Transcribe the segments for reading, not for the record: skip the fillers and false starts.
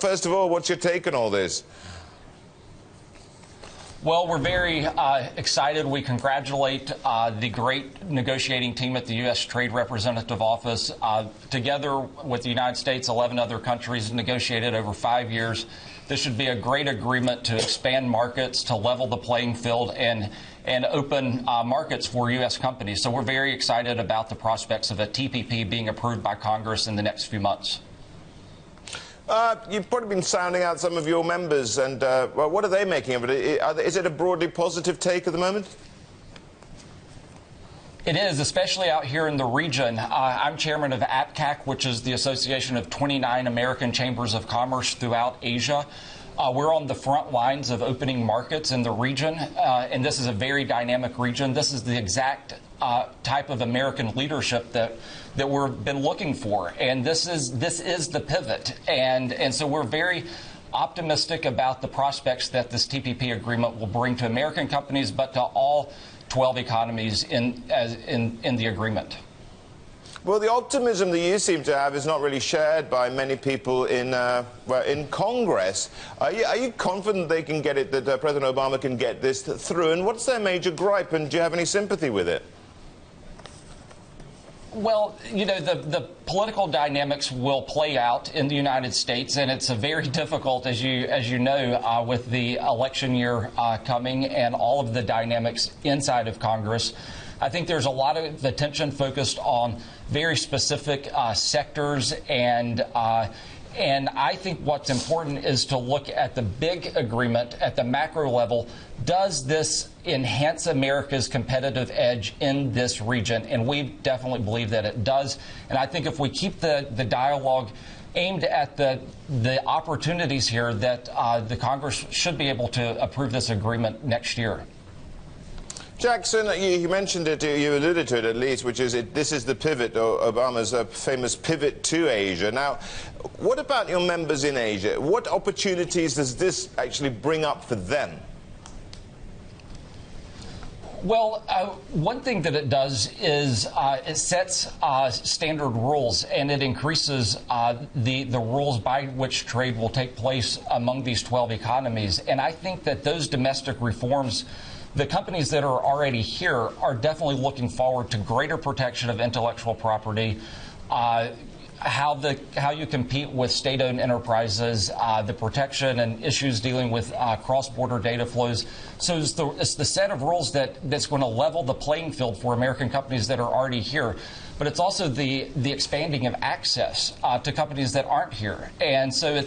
first of all, what's your take on all this? Well, we're very excited. We congratulate the great negotiating team at the U.S. Trade Representative Office. Together with the United States, 11 other countries negotiated over 5 years. This should be a great agreement to expand markets, to level the playing field, and open markets for U.S. companies. So we're very excited about the prospects of a TPP being approved by Congress in the next few months. You've probably been sounding out some of your members, and well, what are they making of it? Is it a broadly positive take at the moment? It is, especially out here in the region. I'm chairman of Pact, which is the association of 29 American chambers of commerce throughout Asia. We're on the front lines of opening markets in the region, and this is a very dynamic region. This is the exact type of American leadership that we've been looking for, and this is the pivot, and so we're very optimistic about the prospects that this TPP agreement will bring to American companies, but to all 12 economies in the agreement. Well, the optimism that you seem to have is not really shared by many people in Congress. Are you confident they can get it, that President Obama can get this through? And what's their major gripe, and do you have any sympathy with it? Well, you know, the political dynamics will play out in the United States, and it's a very difficult, as you know, with the election year coming and all of the dynamics inside of Congress. I think there's a lot of attention focused on very specific sectors, and I think what's important is to look at the big agreement at the macro level. Does this enhance America's competitive edge in this region? And we definitely believe that it does. And I think if we keep the dialogue aimed at the opportunities here, that the Congress should be able to approve this agreement next year. Jackson, you mentioned it, you alluded to it at least, which is this is the pivot, Obama's famous pivot to Asia. Now, what about your members in Asia? What opportunities does this actually bring up for them? Well, one thing that it does is it sets standard rules, and it increases the rules by which trade will take place among these 12 economies. And I think that those domestic reforms, the companies that are already here are definitely looking forward to greater protection of intellectual property, how you compete with state-owned enterprises, the protection and issues dealing with cross-border data flows. So it's the set of rules that's going to level the playing field for American companies that are already here. But it's also the expanding of access to companies that aren't here. And so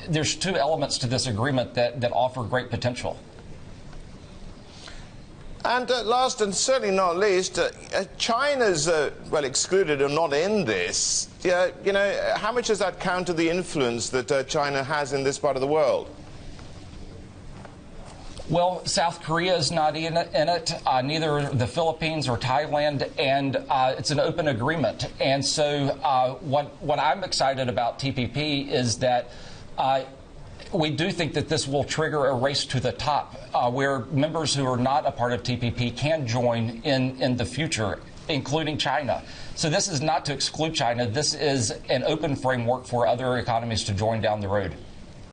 there's two elements to this agreement that offer great potential. And last and certainly not least, China's, well, excluded or not in this. You know, how much does that counter the influence that China has in this part of the world? Well, South Korea is not in it, neither the Philippines or Thailand, and it's an open agreement. And so what I'm excited about TPP is that we do think that this will trigger a race to the top, where members who are not a part of TPP can join in the future, including China. So this is not to exclude China. This is an open framework for other economies to join down the road.